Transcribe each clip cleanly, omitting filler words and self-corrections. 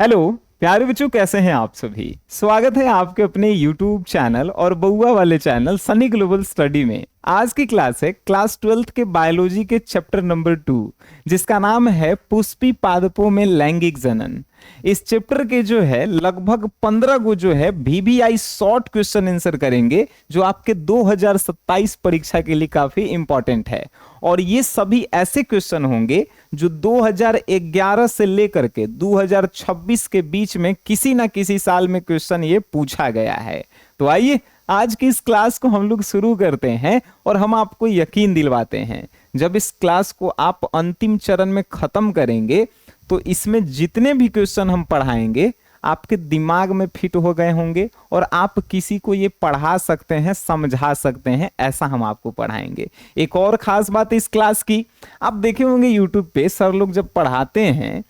Hello प्यारे बच्चों, कैसे हैं आप सभी। स्वागत है आपके अपने YouTube चैनल और बउआ वाले चैनल सनी ग्लोबल स्टडी में। आज की क्लास है क्लास 12th के बायोलॉजी के चैप्टर नंबर 2, जिसका नाम है पुष्पी पादपों में लैंगिक जनन। इस चैप्टर के जो है लगभग 15 गो जो है VBI शॉर्ट क्वेश्चन आंसर करेंगे, जो आपके 2027 परीक्षा के लिए काफी इंपॉर्टेंट है। और ये सभी ऐसे क्वेश्चन होंगे जो 2011 से लेकर के 2026 के बीच में किसी ना किसी साल में क्वेश्चन ये पूछा गया है। तो आइए आज की इस क्लास को हम लोग शुरू करते हैं और हम आपको यकीन दिलवाते हैं, जब इस क्लास को आप अंतिम चरण में खत्म करेंगे तो इसमें जितने भी क्वेश्चन हम पढ़ाएंगे आपके दिमाग में फिट हो गए होंगे और आप किसी को ये पढ़ा सकते हैं, समझा सकते हैं, ऐसा हम आपको पढ़ाएंगे। एक और खास बात इस क्लास की, आप देखे होंगे यूट्यूब पे सर लोग जब पढ़ाते हैं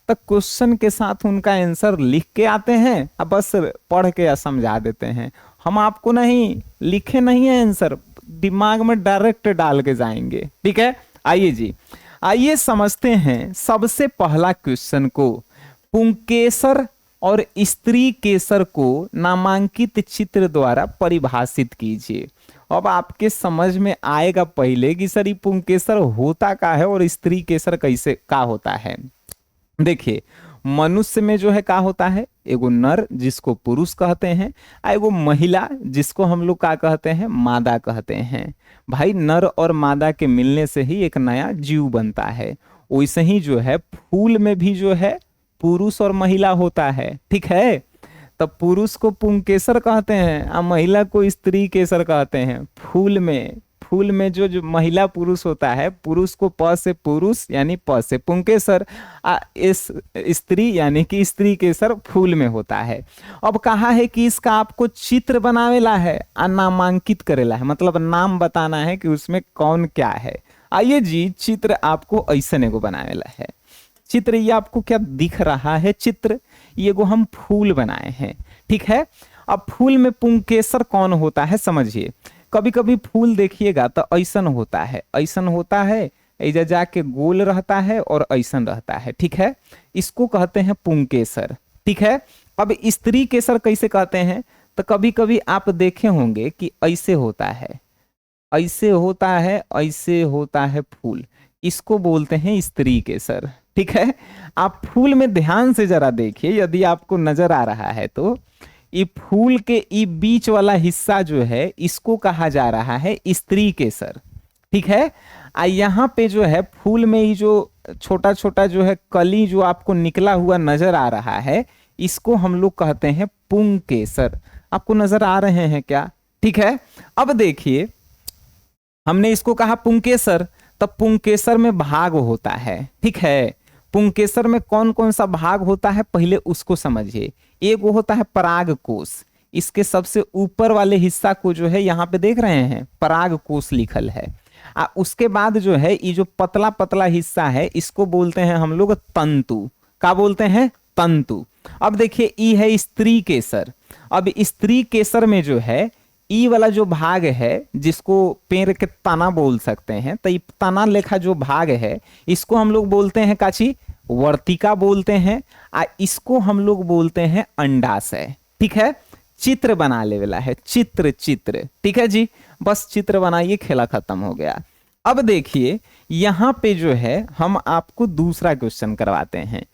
तो क्वेश्चन के साथ उनका आंसर लिख के आते हैं, अब बस पढ़ के या समझा देते हैं। हम आपको नहीं लिखे नहीं है आंसर, दिमाग में डायरेक्ट डाल के जाएंगे। ठीक है, आइए जी, आइए समझते हैं सबसे पहला क्वेश्चन को। पुंकेसर और स्त्री केसर को नामांकित चित्र द्वारा परिभाषित कीजिए। अब आपके समझ में आएगा पहले कि सर ये पुंकेसर होता का है और स्त्री केसर कैसे का होता है। देखिए, मनुष्य में जो है का होता है, एगो नर जिसको पुरुष कहते हैं, एगो महिला जिसको हम लोग का कहते हैं, मादा कहते हैं। भाई नर और मादा के मिलने से ही एक नया जीव बनता है। वैसे ही जो है फूल में भी जो है पुरुष और महिला होता है। ठीक है, तब पुरुष को पुंकेसर कहते हैं और महिला को स्त्री केसर कहते हैं। फूल में जो महिला पुरुष होता है, पुरुष को प से पुरुष यानी प से पुंकेसर, इस स्त्री यानी कि स्त्री केसर फूल में होता है। अब कहा है कि इसका आपको चित्र बनावेला है और नामांकित करेला है, मतलब नाम बताना है कि उसमें कौन क्या है। आइए जी, चित्र आपको ऐसा एगो बनावेला है। चित्र ये आपको क्या दिख रहा है, चित्र ये को हम फूल बनाए हैं। ठीक है, अब फूल में पुंकेसर कौन होता है समझिए। कभी कभी फूल देखिएगा तो ऐसन होता है, ऐसन होता है, ऐजा जाके गोल रहता है और ऐसन रहता है। ठीक है, इसको कहते हैं पुंकेसर। ठीक है, अब स्त्री केसर कैसे कहते हैं, तो कभी कभी आप देखे होंगे कि ऐसे होता है, ऐसे होता है, ऐसे होता है फूल, इसको बोलते हैं स्त्री केसर। ठीक है, आप फूल में ध्यान से जरा देखिए, यदि आपको नजर आ रहा है तो ये फूल के ये बीच वाला हिस्सा जो है इसको कहा जा रहा है स्त्री केसर। ठीक है, यहाँ पे जो है फूल में ये जो छोटा छोटा जो है कली जो आपको निकला हुआ नजर आ रहा है, इसको हम लोग कहते हैं पुंकेसर। आपको नजर आ रहे हैं क्या? ठीक है, अब देखिए हमने इसको कहा पुंकेसर, तब पुंकेसर में भाग होता है। ठीक है, पुंकेसर में कौन कौन सा भाग होता है पहले उसको समझिए। एक वो होता है पराग कोश, इसके सबसे ऊपर वाले हिस्सा को जो है यहाँ पे देख रहे हैं पराग कोश लिखल है। उसके बाद जो है ये जो पतला पतला हिस्सा है इसको बोलते हैं हम लोग तंतु। क्या बोलते हैं? तंतु। अब देखिए ई है स्त्री केसर। अब स्त्री केसर में जो है ई वाला जो भाग है जिसको पेड़ के तना बोल सकते हैं, तो ये तना लेखा जो भाग है इसको हम लोग बोलते हैं काची, वर्तिका बोलते हैं। इसको हम लोग बोलते हैं अंडाशय। ठीक है, चित्र बना ले वाला है, चित्र चित्र। ठीक है जी, बस चित्र बनाइए, खेला खत्म हो गया। अब देखिए यहां पे जो है हम आपको दूसरा क्वेश्चन करवाते हैं।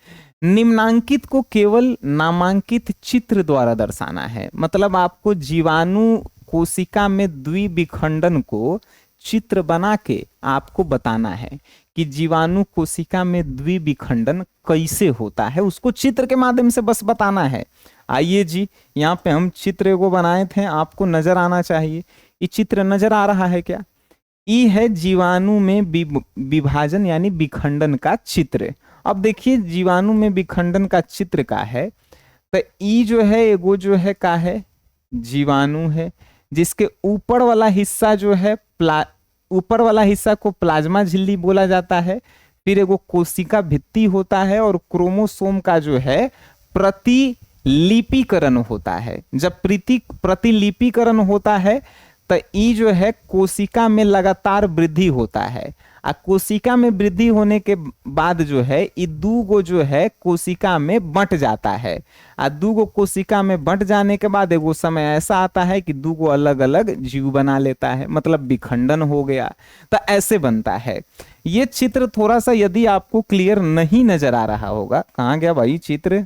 निम्नांकित को केवल नामांकित चित्र द्वारा दर्शाना है, मतलब आपको जीवाणु कोशिका में द्विविखंडन को चित्र बना के आपको बताना है कि जीवाणु कोशिका में द्विविखंडन कैसे होता है, उसको चित्र के माध्यम से बस बताना है। आइए जी, यहाँ पे हम चित्र एगो बनाए थे, आपको नजर आना चाहिए। ये चित्र नजर आ रहा है क्या? ई है जीवाणु में विभाजन यानी विखंडन का चित्र। अब देखिए जीवाणु में विखंडन का चित्र का है, तो ई जो है एगो जो है का है, जीवाणु है, जिसके ऊपर वाला हिस्सा जो है ऊपर वाला हिस्सा को प्लाज्मा झिल्ली बोला जाता है। फिर एगो कोशिका भित्ति होता है और क्रोमोसोम का जो है प्रतिलिपिकरण होता है। जब प्रतिलिपिकरण होता है तो ई जो है कोशिका में लगातार वृद्धि होता है। आ कोशिका में वृद्धि होने के बाद जो है ये दू गो जो है कोशिका में बंट जाता है। आ दू गो कोशिका में बंट जाने के बाद एगो समय ऐसा आता है कि दू गो अलग अलग जीव बना लेता है, मतलब विखंडन हो गया। तो ऐसे बनता है। ये चित्र थोड़ा सा यदि आपको क्लियर नहीं नजर आ रहा होगा, कहाँ गया भाई चित्र,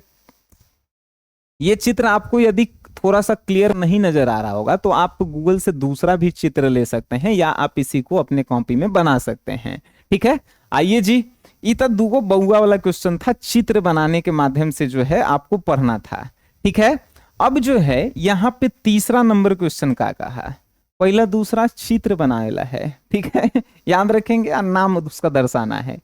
ये चित्र आपको यदि थोड़ा सा क्लियर नहीं नजर आ रहा होगा तो आप गूगल से दूसरा भी चित्र ले सकते हैं या आप इसी को अपने कॉपी में बना सकते हैं। ठीक है, आइए जी, ये तो दूगो बउआ वाला क्वेश्चन था, चित्र बनाने के माध्यम से जो है आपको पढ़ना था। ठीक है, अब जो है यहाँ पे तीसरा नंबर क्वेश्चन का कहा, पहला दूसरा चित्र बनाएला है। ठीक है, याद रखेंगे और नाम उसका दर्शाना है।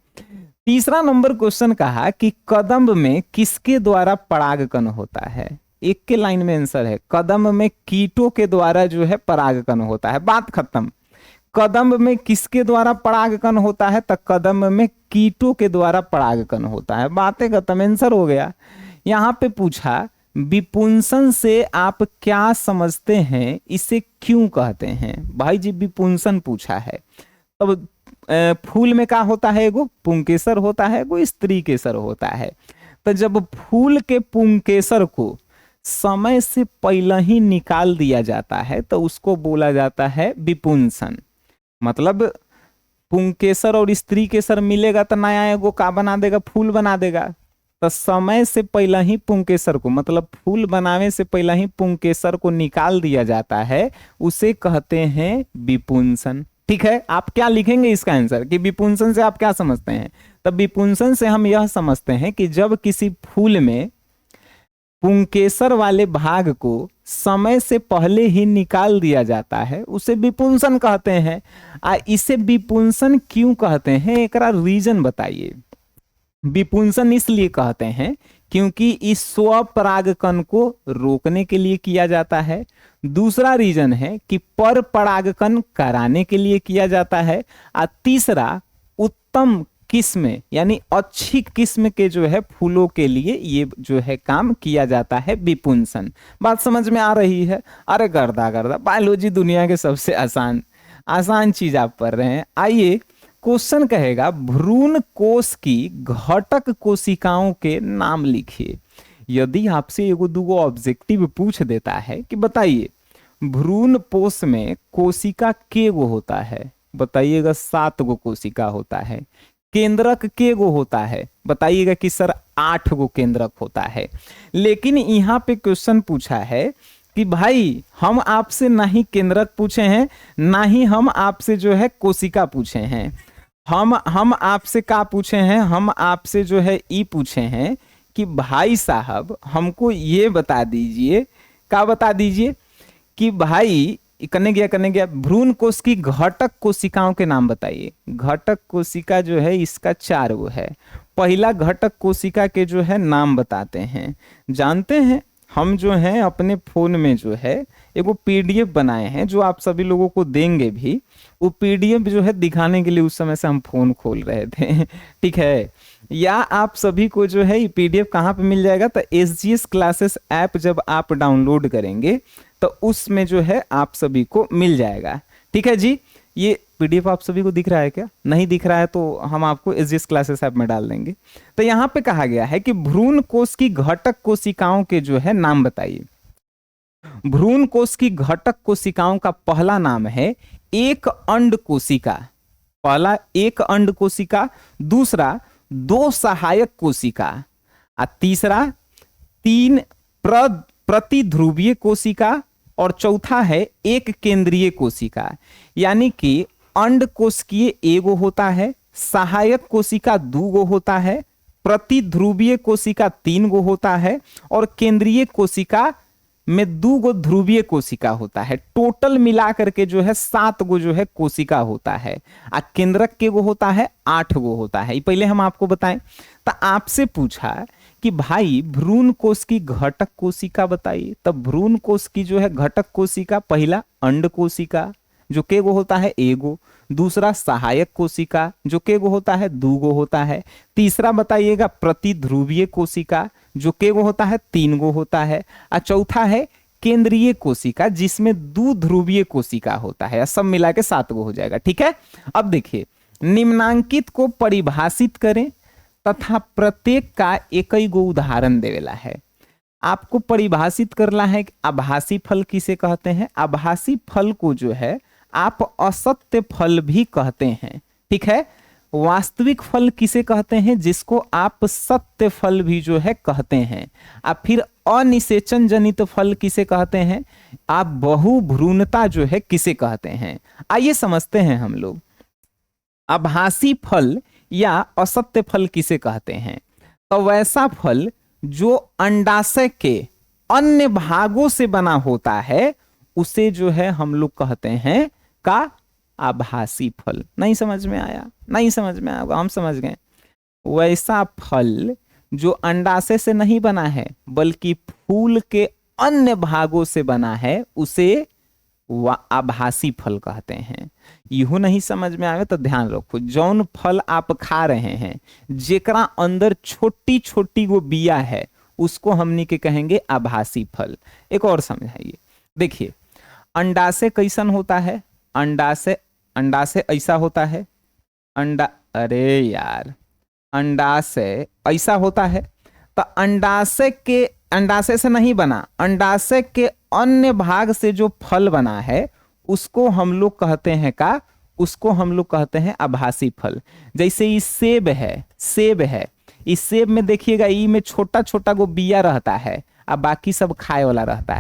तीसरा नंबर क्वेश्चन कहा कि कदम में किसके द्वारा परागकण होता है। एक के लाइन में आंसर है, कदम में कीटों के द्वारा जो है परागकण होता है, बात खत्म। कदम में किसके द्वारा परागकण होता है, तो कदम में कीटों के द्वारा परागकण होता है, बातें खत्म, आंसर हो गया। यहाँ पे पूछा विपुंसन से आप क्या समझते हैं, इसे क्यों कहते हैं। भाई जी विपुंसन पूछा है, तब फूल में क्या होता है, एगो पुंकेसर होता है, एगो स्त्री केसर होता है। तो जब फूल के पुंकेसर को समय से पहले ही निकाल दिया जाता है तो उसको बोला जाता है विपुंसन। मतलब पुंकेसर और स्त्री केसर मिलेगा तो नया एगो का बना देगा, फूल बना देगा। तो समय से पहले ही पुंकेसर को, मतलब फूल बनाने से पहले ही पुंकेसर को निकाल दिया जाता है, उसे कहते हैं विपुंसन। ठीक है, आप क्या लिखेंगे इसका आंसर कि विपुंसन से आप क्या समझते हैं। तब विपुंसन से हम यह समझते हैं कि जब किसी फूल में पुंकेसर वाले भाग को समय से पहले ही निकाल दिया जाता है उसे विपुंसन कहते हैं। इसे विपुंसन क्यों कहते हैं, एकरा रीजन बताइए। विपुंसन इसलिए कहते हैं क्योंकि इस स्वपरागकण को रोकने के लिए किया जाता है। दूसरा रीजन है कि पर परागकण कराने के लिए किया जाता है। और तीसरा उत्तम किस्म यानी अच्छी किस्म के जो है फूलों के लिए ये जो है काम किया जाता है विपुंसन। बात समझ में आ रही है। अरे गर्दा गर्दा, बायोलॉजी दुनिया के सबसे आसान चीज आप पढ़ रहे हैं। आइए, क्वेश्चन कहेगा भ्रूण कोश की घटक कोशिकाओं के नाम लिखिए। यदि आपसे एगो दूगो ऑब्जेक्टिव पूछ देता है कि बताइए भ्रूण कोश में कोशिका के गो होता है, बताइएगा 7 गो कोशिका होता है। केंद्रक के गो होता है, बताइएगा कि सर 8 गो केंद्रक होता है। लेकिन यहाँ पे क्वेश्चन पूछा है कि भाई हम आपसे ना ही केंद्रक पूछे हैं, ना ही हम आपसे जो है कोशिका पूछे हैं। हम आपसे क्या पूछे हैं, हम आपसे जो है ई पूछे हैं कि भाई साहब हमको ये बता दीजिए, क्या बता दीजिए कि भाई कने गया भ्रूण कोश की घटक कोशिकाओं के नाम बताइए। घटक कोशिका जो है इसका 4 गो है। पहला घटक कोशिका के जो है नाम बताते हैं। जानते हैं हम जो है अपने फोन में जो है एगो पीडीएफ बनाए हैं जो आप सभी लोगों को देंगे भी। वो पीडीएफ जो है दिखाने के लिए उस समय से हम फोन खोल रहे थे। ठीक है, या आप सभी को जो है ये पीडीएफ कहाँ पे मिल जाएगा, तो SGS क्लासेस ऐप जब आप डाउनलोड करेंगे तो उसमें जो है आप सभी को मिल जाएगा। ठीक है जी, ये पीडीएफ आप सभी को दिख रहा है क्या, नहीं दिख रहा है तो हम आपको SGS क्लासेस ऐप में डाल देंगे। तो यहाँ पे कहा गया है कि भ्रूण कोश की घटक कोशिकाओं के जो है नाम बताइए। भ्रूण कोश की घटक कोशिकाओं का पहला नाम है एक अंड कोशिका। पहला एक अंड कोशिका, दूसरा 2 सहायक कोशिका, और तीसरा 3 प्रतिध्रुवीय कोशिका, और चौथा है एक केंद्रीय कोशिका। यानी कि अंड कोशिकीय एगो होता है, सहायक कोशिका 2 गो होता है, प्रतिध्रुवीय कोशिका 3 गो होता है, और केंद्रीय कोशिका में 2 गो ध्रुवीय कोशिका होता है। टोटल मिला करके जो है 7 गो जो है कोशिका होता है। आ केंद्रक के गो होता है 8 गो होता है। पहले हम आपको बताएं तो आपसे पूछा कि भाई भ्रूण कोश की घटक कोशिका बताइए। तब भ्रूण कोश की जो है घटक कोशिका, पहला अंड कोशिका जो के गो होता है एगो, दूसरा सहायक कोशिका जो के गो होता है 2 गो होता है, तीसरा बताइएगा प्रतिध्रुवीय कोशिका जो के गो होता है 3 गो होता है, और चौथा है केंद्रीय कोशिका जिसमें 2 ध्रुवीय कोशिका होता है। सब मिला के 7 गो हो जाएगा। ठीक है, अब देखिए निम्नांकित को परिभाषित करें तथा प्रत्येक का एक ही गो उदाहरण देवेला है। आपको परिभाषित करना है कि आभासी फल किसे कहते हैं। आभासी फल को जो है आप असत्य फल भी कहते हैं, ठीक है। वास्तविक फल किसे कहते हैं, जिसको आप सत्य फल भी जो है कहते हैं। आप फिर अनिषेचन जनित फल किसे कहते हैं, आप बहुभ्रूणता जो है किसे कहते हैं। आइए समझते हैं हम लोग। आभासी फल या असत्य फल किसे कहते हैं, तो वैसा फल जो अंडाशय के अन्य भागों से बना होता है उसे जो है हम लोग कहते हैं का आभासी फल। नहीं समझ में आया, नहीं समझ में आया, हम समझ गए। वैसा फल जो अंडाशय से नहीं बना है बल्कि फूल के अन्य भागों से बना है उसे आभासी फल कहते हैं। यूं नहीं समझ में आवे तो ध्यान रखो, जौन फल आप खा रहे हैं जेकरा अंदर छोटी छोटी वो बिया है उसको हमनी के कहेंगे आभासी फल। एक और समझाइए, देखिए अंडाशय कैसन होता है, अंडाशय ऐसा होता है, अरे यार अंडाशय ऐसा होता है, तो अंडाशय से नहीं बना, अंडाशय के अन्य भाग से जो फल बना है उसको हम लोग कहते हैं का, उसको हम लोग कहते हैं आभासी फल। जैसे ये सेब है, इस सेब में देखिएगा ई में छोटा छोटा वो बिया रहता है और बाकी सब खाए वाला रहता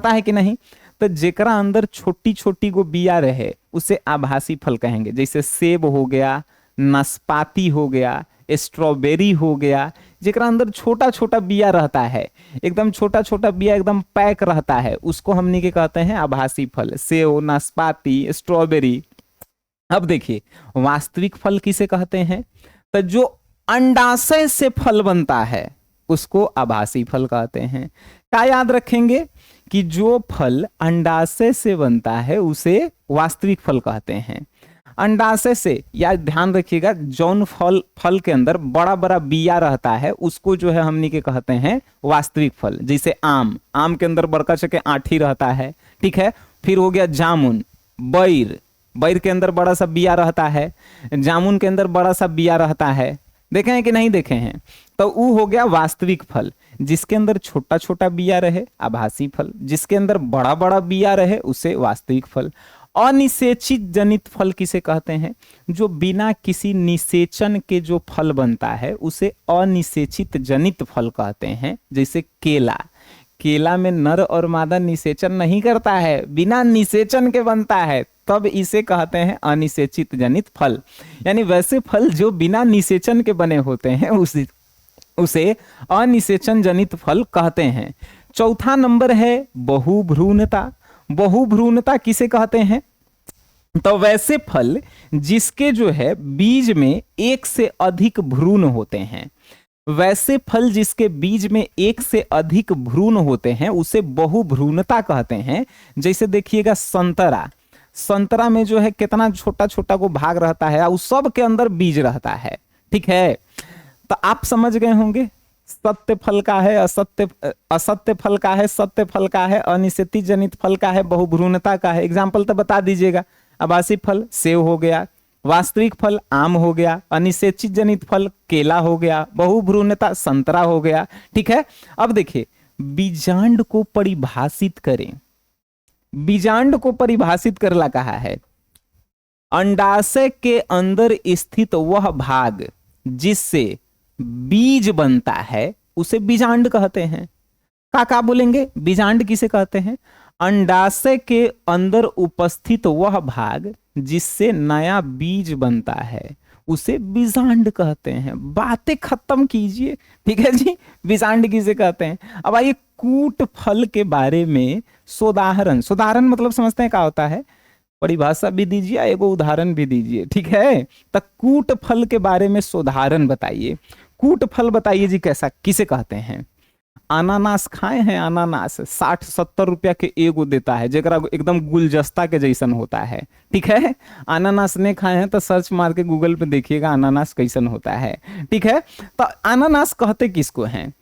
है कि नहीं। तो जेकरा अंदर छोटी छोटी वो बिया रहे उसे आभासी फल कहेंगे। जैसे सेब हो गया, नाशपाती हो गया, स्ट्रॉबेरी हो गया, जेकरा अंदर छोटा छोटा बिया रहता है, एकदम छोटा छोटा बिया एकदम पैक रहता है, उसको हमनी के कहते हैं आभासी फल। सेब, नाशपाती, स्ट्रॉबेरी। अब देखिए वास्तविक फल किसे कहते हैं, तो जो अंडाशय से फल बनता है उसको आभासी फल कहते हैं। क्या याद रखेंगे कि जो फल अंडाशय से बनता है उसे वास्तविक फल कहते हैं। अंडाशय से, या ध्यान रखिएगा, जौन फल के अंदर बड़ा बड़ा बिया रहता है उसको जो है हमनी के कहते हैं वास्तविक फल। जैसे आम के अंदर बड़का चके आठी रहता है, ठीक है। फिर हो गया जामुन, बैर के अंदर बड़ा सा बिया रहता है, जामुन के अंदर बड़ा सा बिया रहता है, देखे हैं कि नहीं देखे हैं। तो वो हो गया वास्तविक फल। जिसके अंदर छोटा छोटा बिया रहे आभासी फल, जिसके अंदर बड़ा बड़ा बिया रहे उसे वास्तविक फल। अनिषेचित जनित फल किसे कहते हैं, जो बिना किसी निषेचन के जो फल बनता है उसे अनिषेचित जनित फल कहते हैं। जैसे केला में नर और मादा निषेचन नहीं करता है, बिना निषेचन के बनता है, तब इसे कहते हैं अनिषेचित जनित फल। यानी वैसे फल जो बिना निषेचन के बने होते हैं उसे अनिषेचन जनित फल कहते हैं। चौथा नंबर है बहुभ्रूणता। बहुभ्रूणता किसे कहते हैं, तो वैसे फल जिसके जो है बीज में एक से अधिक भ्रूण होते हैं, वैसे फल जिसके बीज में एक से अधिक भ्रूण होते हैं उसे बहुभ्रूणता कहते हैं। जैसे देखिएगा संतरा में जो है कितना छोटा छोटा को भाग रहता है, उस सब के अंदर बीज रहता है, ठीक है। तो आप समझ गए होंगे सत्य फल का है, असत्य फल का है, सत्य फल का है, अनिषेचित जनित फल का है, बहुभ्रूणता का है। एग्जाम्पल तो बता दीजिएगा। आभासी फल सेब हो गया, वास्तविक फल आम हो गया, अनिषेचित जनित फल केला हो गया, बहुभ्रूणता संतरा हो गया, ठीक है। अब देखिए बीजांड को परिभाषित करें। बीजांड को परिभाषित करला कहा है, अंडाशय के अंदर स्थित वह भाग जिससे बीज बनता है उसे बीजांड कहते हैं। का बोलेंगे, बीजांड किसे कहते हैं, अंडाशय के अंदर उपस्थित वह भाग जिससे नया बीज बनता है उसे बीजांड कहते हैं। बातें खत्म कीजिए, ठीक है जी। बीजांड किसे कहते हैं। अब आइए कूट फल के बारे में सोदाहरण मतलब समझते हैं क्या होता है, परिभाषा भी दीजिए, एगो उदाहरण भी दीजिए, ठीक है। तो कूट फल के बारे में सोदाहरण बताइए। कूट फल बताइए जी, कैसा किसे कहते हैं। अनानास खाए हैं, अनानास 60-70 रुपया के एगो देता है, जरा एकदम गुलजस्ता के जैसन होता है, ठीक है। अनानास ने खाए हैं तो सर्च मार के गूगल पे देखिएगा अनानास कैसन होता है, ठीक है। तो अनानास कहते किसको हैं,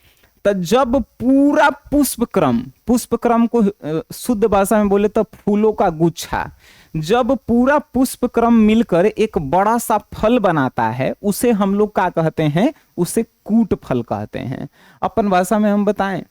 तो जब पूरा पुष्प क्रम को शुद्ध भाषा में बोले तो फूलों का गुच्छा, जब पूरा पुष्प क्रम मिलकर एक बड़ा सा फल बनाता है उसे हम लोग क्या कहते हैं, उसे कूट फल कहते हैं। अपन भाषा में हम बताएं,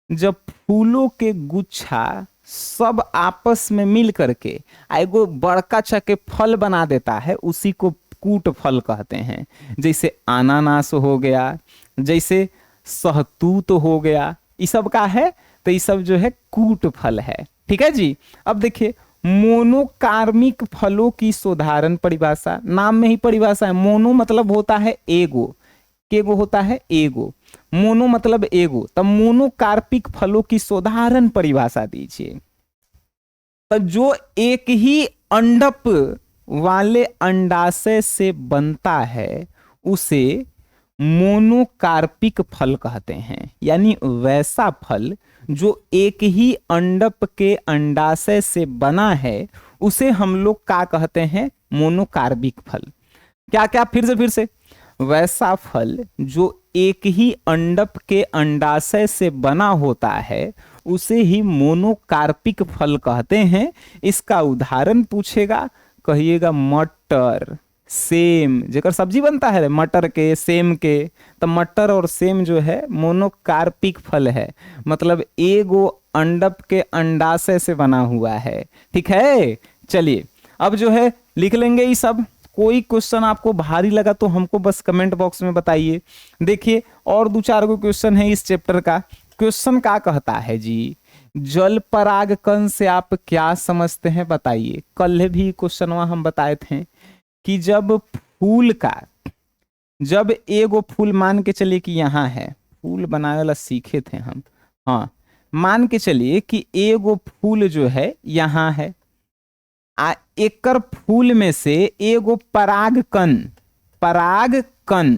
जब फूलों के गुच्छा सब आपस में मिल करके एगो बड़का चके फल बना देता है उसी को कूट फल कहते हैं। जैसे अनानास हो गया, जैसे सहतूत हो गया, ये सब का है तो ये सब जो है कूट फल है। ठीक है जी। अब देखिए मोनोकार्मिक फलों की साधारण परिभाषा, नाम में ही परिभाषा है। मोनो मतलब होता है एगो, केगो होता है एगो, मोनो मतलब एगो, तब मोनोकार्पिक फलों की साधारण परिभाषा दीजिए। तो जो एक ही अंडप वाले अंडाशय से बनता है उसे मोनोकार्पिक फल कहते हैं। यानी वैसा फल जो एक ही अंडप के अंडाशय से बना है उसे हम लोग क्या कहते हैं, मोनोकार्पिक फल। क्या क्या, फिर से वैसा फल जो एक ही अंडप के अंडाशय से बना होता है उसे ही मोनोकार्पिक फल कहते हैं। इसका उदाहरण पूछेगा, कहिएगा मटर, सेम, जेकर सब्जी बनता है मटर के सेम के, तो मटर और सेम जो है मोनोकार्पिक फल है, मतलब एगो अंडप के अंडाशय से बना हुआ है। ठीक है, चलिए अब जो है लिख लेंगे ये सब। कोई क्वेश्चन आपको भारी लगा तो हमको बस कमेंट बॉक्स में बताइए। देखिए और दो चार गो क्वेश्चन है इस चैप्टर का। क्वेश्चन क्या कहता है जी, जल परागकण से आप क्या समझते हैं बताइए। कल भी क्वेश्चन हम बताए थे कि जब फूल का, जब एगो फूल मान के चलिए कि यहाँ है, फूल बनाने वाला सीखे थे हम, हाँ मान के चलिए कि एगो फूल जो है यहाँ है, एकर फूल में से एगो परागकण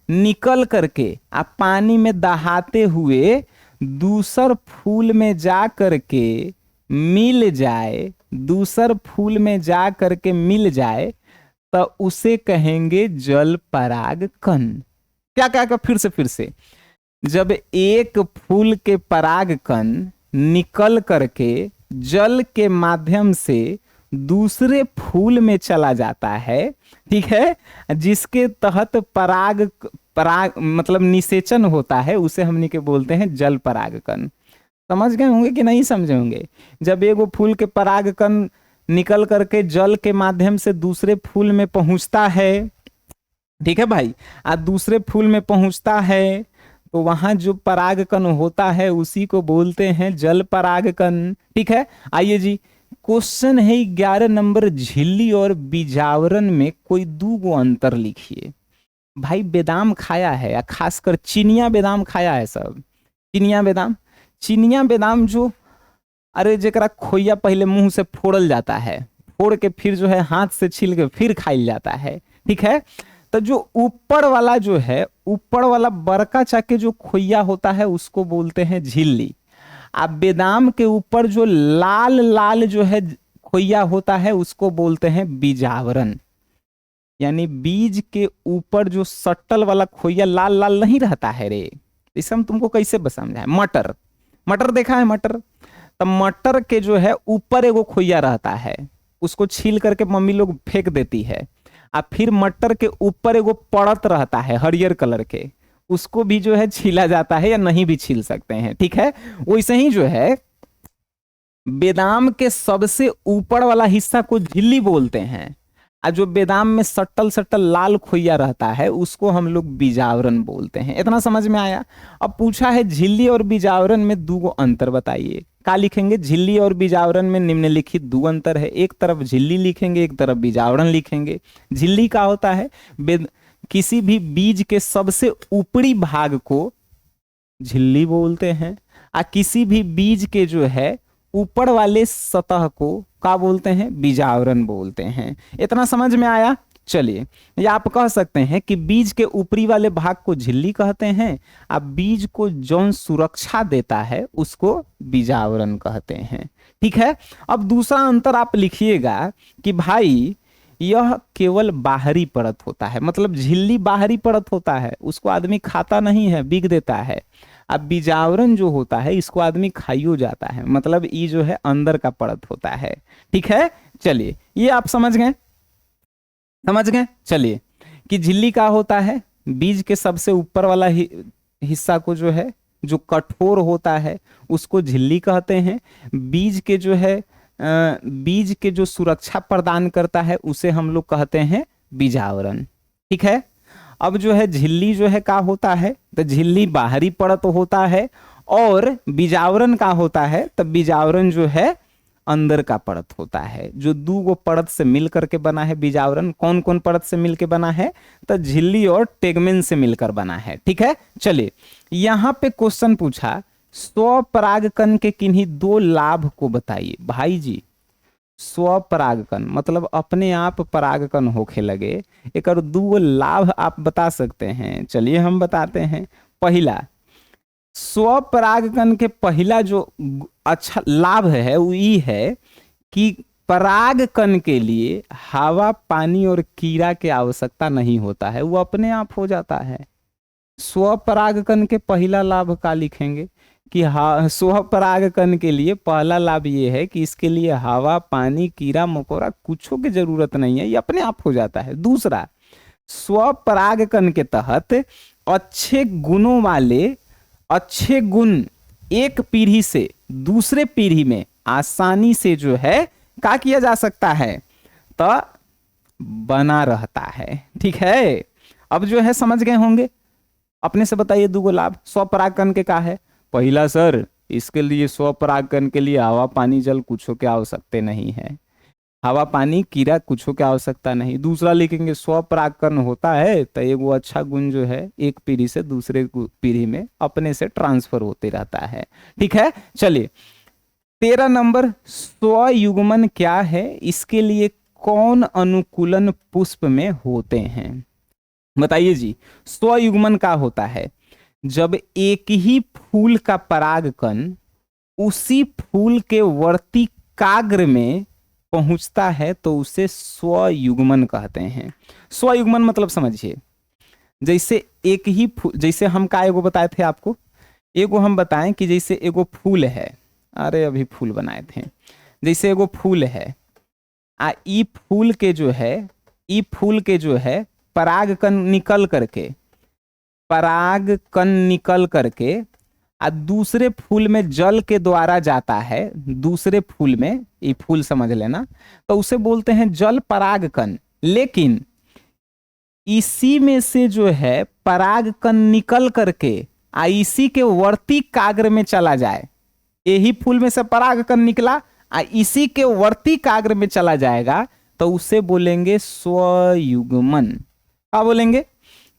निकल करके पानी में दहाते हुए दूसर फूल में जा करके मिल जाए, दूसर फूल में जा करके मिल जाए तो उसे कहेंगे जल परागकण। क्या क्या क्या, फिर से जब एक फूल के परागकण निकल करके जल के माध्यम से दूसरे फूल में चला जाता है, ठीक है, जिसके तहत पराग मतलब निषेचन होता है, उसे हमने के बोलते हैं जल परागकण। समझ गए होंगे कि नहीं समझे होंगे। जब एगो फूल के परागकण निकल करके जल के माध्यम से दूसरे फूल में पहुंचता है, ठीक है भाई, दूसरे फूल में पहुंचता है तो वहां जो परागकण होता है उसी को बोलते हैं जल परागकण। ठीक है, आइए जी क्वेश्चन है 11 नंबर, झिल्ली और बीजावरण में कोई दो गो अंतर लिखिए। भाई बेदाम खाया है, या खासकर चिनिया बेदाम खाया है सब, चिनिया बेदाम जो, अरे जरा खोइया पहले मुंह से फोड़ल जाता है, फोड़ के फिर जो है हाथ से छील के फिर खाइल जाता है। ठीक है, तो जो ऊपर वाला जो है, ऊपर वाला बड़का चाके जो खोइया होता है उसको बोलते हैं झिल्ली। अब बेदाम के ऊपर जो लाल लाल जो है खोइया होता है उसको बोलते हैं बीजावरण। यानी बीज के ऊपर जो सट्टल वाला खोइया लाल लाल नहीं रहता है रे, इसे हम तुमको कैसे समझाएं। मटर देखा है, मटर, तब मटर के जो है ऊपर एगो खोइया रहता है, उसको छील करके मम्मी लोग फेंक देती है, और फिर मटर के ऊपर एगो परत रहता है हरियर कलर के, उसको भी जो है छीला जाता है या नहीं भी छील सकते हैं। ठीक है, वैसे ही जो है बेदाम के सबसे ऊपर वाला हिस्सा को झिल्ली बोलते हैं, और जो बेदाम में सट्टल सट्टल लाल खोइया रहता है उसको हम लोग बीजावरण बोलते हैं। इतना समझ में आया। अब पूछा है झिल्ली और बीजावरण में दो गो अंतर बताइए। क्या लिखेंगे, झिल्ली और बीजावरण में निम्नलिखित दो अंतर है, एक तरफ झिल्ली लिखेंगे, एक तरफ बीजावरण लिखेंगे। झिल्ली क्या होता है, किसी भी बीज के सबसे ऊपरी भाग को झिल्ली बोलते हैं, और किसी भी बीज के जो है ऊपर वाले सतह को क्या बोलते हैं, बीजावरण बोलते हैं। इतना समझ में आया। चलिए, या आप कह सकते हैं कि बीज के ऊपरी वाले भाग को झिल्ली कहते हैं, आप बीज को जौन सुरक्षा देता है उसको बीजावरण कहते हैं। ठीक है, अब दूसरा अंतर आप लिखिएगा कि भाई यह केवल बाहरी परत होता है, मतलब झिल्ली बाहरी परत होता है, उसको आदमी खाता नहीं है, बिक देता है। अब बीजावरण जो होता है इसको आदमी खाइयो जाता है, मतलब ये जो है अंदर का परत होता है। ठीक है, चलिए ये आप समझ गए, समझ गए। चलिए कि झिल्ली का होता है, बीज के सबसे ऊपर वाला हिस्सा को जो है, जो कठोर होता है उसको झिल्ली कहते हैं। बीज के जो है बीज के जो सुरक्षा प्रदान करता है उसे हम लोग कहते हैं बीजावरण। ठीक है, अब जो है झिल्ली जो है क्या होता है, तो झिल्ली बाहरी परत होता है, और बीजावरण का होता है, तब बीजावरण जो है अंदर का परत होता है, जो दो गो परत से मिल करके बना है। बीजावरण कौन कौन परत से मिलकर बना है, तो झिल्ली और टेगमेन से मिलकर बना है। ठीक है, चलिए यहां पे क्वेश्चन पूछा, स्वपरागकण के किन्हीं दो लाभ को बताइए। भाई जी, स्वपरागकण मतलब अपने आप परागकण होखे लगे, एक और दो लाभ आप बता सकते हैं। चलिए हम बताते हैं। पहला, स्वपरागकण के पहला जो अच्छा लाभ है वो ये है कि परागकण के लिए हवा, पानी और कीड़ा की आवश्यकता नहीं होता है, वो अपने आप हो जाता है। स्वपरागकण के पहला लाभ का लिखेंगे कि स्वपरागकण के लिए पहला लाभ ये है कि इसके लिए हवा, पानी, कीड़ा मकोड़ा कुछ की जरूरत नहीं है, ये अपने आप हो जाता है। दूसरा, स्वपरागकण के तहत अच्छे गुणों वाले अच्छे गुण एक पीढ़ी से दूसरे पीढ़ी में आसानी से जो है क्या किया जा सकता है, तो बना रहता है। ठीक है, अब जो है समझ गए होंगे। अपने से बताइए दो लाभ स्वपरागकण के का है। पहला, सर इसके लिए स्वपरागकण के लिए हवा, पानी, जल कुछ की आवश्यकता नहीं है, हवा, पानी, कीड़ा कुछ की आवश्यकता नहीं। दूसरा लिखेंगे, स्वपरागकण होता है तो एक वो अच्छा गुण जो है एक पीढ़ी से दूसरे पीढ़ी में अपने से ट्रांसफर होते रहता है। ठीक है, चलिए 13 नंबर, स्वयुग्मन क्या है, इसके लिए कौन अनुकूलन पुष्प में होते हैं, बताइए जी। स्वयुग्मन का होता है जब एक ही फूल का परागकण उसी फूल के वर्ती काग्र में पहुंचता है तो उसे स्वयुग्मन कहते हैं। स्वयुग्मन मतलब समझिए, जैसे एक ही फूल, जैसे हम का एगो बताए थे आपको, एगो हम बताएं कि जैसे एगो फूल है, अरे अभी फूल बनाए थे, जैसे एगो फूल है, ई फूल के जो है, ई फूल के जो है परागकण निकल करके आ दूसरे फूल में जल के द्वारा जाता है, दूसरे फूल में, ये फूल समझ लेना, तो उसे बोलते हैं जल परागकण। लेकिन इसी में से जो है परागकण निकल करके इसी के वर्ती काग्र में चला जाए, यही फूल में से परागकण निकला इसी के वर्ती काग्र में चला जाएगा, तो उसे बोलेंगे स्वयुग्मन। क्या बोलेंगे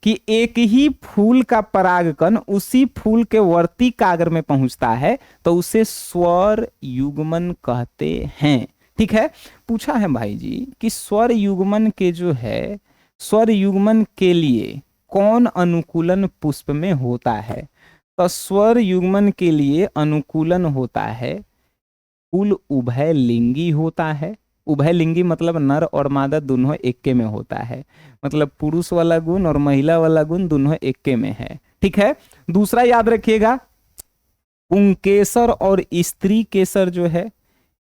कि एक ही फूल का परागकण उसी फूल के वर्ती काग्र में पहुंचता है तो उसे स्वर युग्मन कहते हैं। ठीक है, पूछा है भाई जी कि स्वर युग्मन के जो है, स्वर युग्मन के लिए कौन अनुकूलन पुष्प में होता है, तो स्वर युग्मन के लिए अनुकूलन होता है, फूल उभय लिंगी होता है। उभय लिंगी मतलब नर और मादा दोनों एक में होता है, मतलब पुरुष वाला गुण और महिला वाला गुण दोनों एक में है। ठीक है, दूसरा याद रखिएगा, पुंकेसर और स्त्री केसर जो है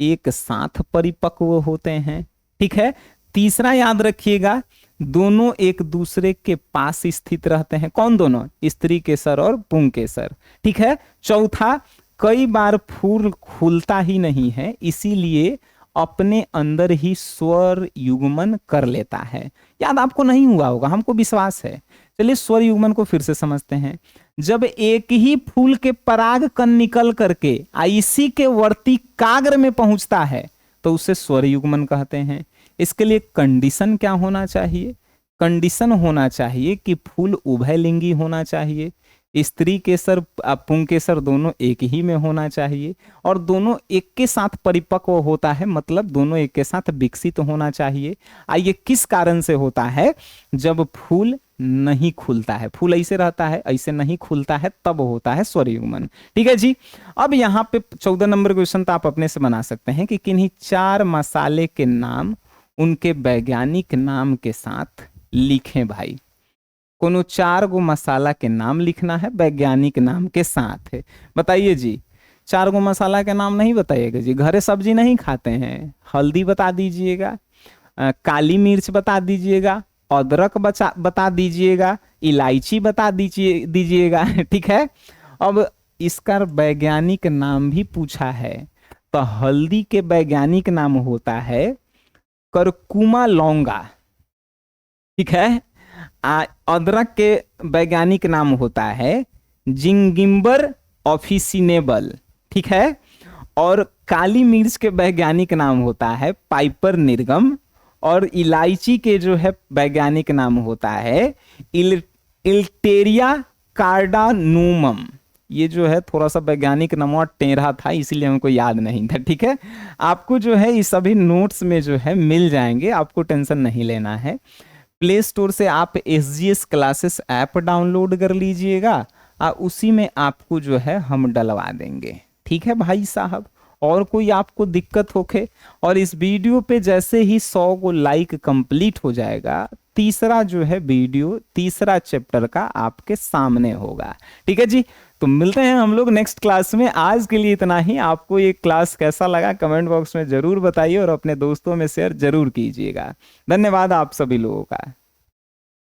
एक साथ परिपक्व होते हैं। ठीक है, तीसरा याद रखिएगा, दोनों एक दूसरे के पास स्थित रहते हैं। कौन दोनों, स्त्री केसर और पुंकेसर। ठीक है, चौथा, कई बार फूल खुलता ही नहीं है, इसीलिए अपने अंदर ही स्वर युग्मन कर लेता है। याद आपको नहीं हुआ होगा, हमको विश्वास है। चलिए स्वर युग्मन को फिर से समझते हैं। जब एक ही फूल के परागकण निकल करके इसी के वर्ती काग्र में पहुंचता है तो उसे स्वर युग्मन कहते हैं। इसके लिए कंडीशन क्या होना चाहिए, कंडीशन होना चाहिए कि फूल उभयलिंगी होना चाहिए, स्त्री केसर पुंकेसर दोनों एक ही में होना चाहिए, और दोनों एक के साथ परिपक्व होता है, मतलब दोनों एक के साथ विकसित होना चाहिए। ये किस कारण से होता है, जब फूल नहीं खुलता है, फूल ऐसे रहता है ऐसे नहीं खुलता है, तब होता है स्वर युग्मन। ठीक है जी, अब यहाँ पे 14 नंबर क्वेश्चन तो आप अपने से बना सकते हैं कि किन्हीं 4 मसाले के नाम उनके वैज्ञानिक नाम के साथ लिखें भाई। कोनो 4 गो मसाला के नाम लिखना है वैज्ञानिक नाम के साथ है। बताइए जी, 4 गो मसाला के नाम नहीं बताइएगा जी, घरे सब्जी नहीं खाते हैं। हल्दी बता दीजिएगा, काली मिर्च बता दीजिएगा, अदरक बता दीजिएगा, इलायची बता दीजिएगा ठीक है। अब इसका वैज्ञानिक नाम भी पूछा है, तो हल्दी के वैज्ञानिक नाम होता है करकुमा लौंगा, ठीक है। अदरक के वैज्ञानिक नाम होता है जिंगिम्बर ऑफिसिनेबल, ठीक है। और काली मिर्च के वैज्ञानिक नाम होता है पाइपर निर्गम, और इलायची के जो है वैज्ञानिक नाम होता है इल्टेरिया कार्डानूमम। ये जो है थोड़ा सा वैज्ञानिक नाम टेढ़ा था, इसीलिए हमको याद नहीं था, ठीक है। आपको जो है ये सभी नोट्स में जो है मिल जाएंगे, आपको टेंशन नहीं लेना है। प्ले स्टोर से आप SGS क्लासेस ऐप डाउनलोड कर लीजिएगा, और उसी में आपको जो है हम डलवा देंगे, ठीक है भाई साहब। और कोई आपको दिक्कत होके, और इस वीडियो पे जैसे ही 100 को लाइक कंप्लीट हो जाएगा, तीसरा जो है वीडियो तीसरा चैप्टर का आपके सामने होगा, ठीक है जी। तो मिलते हैं हम लोग नेक्स्ट क्लास में। आज के लिए इतना ही। आपको ये क्लास कैसा लगा कमेंट बॉक्स में जरूर बताइए, और अपने दोस्तों में शेयर जरूर कीजिएगा। धन्यवाद आप सभी लोगों का।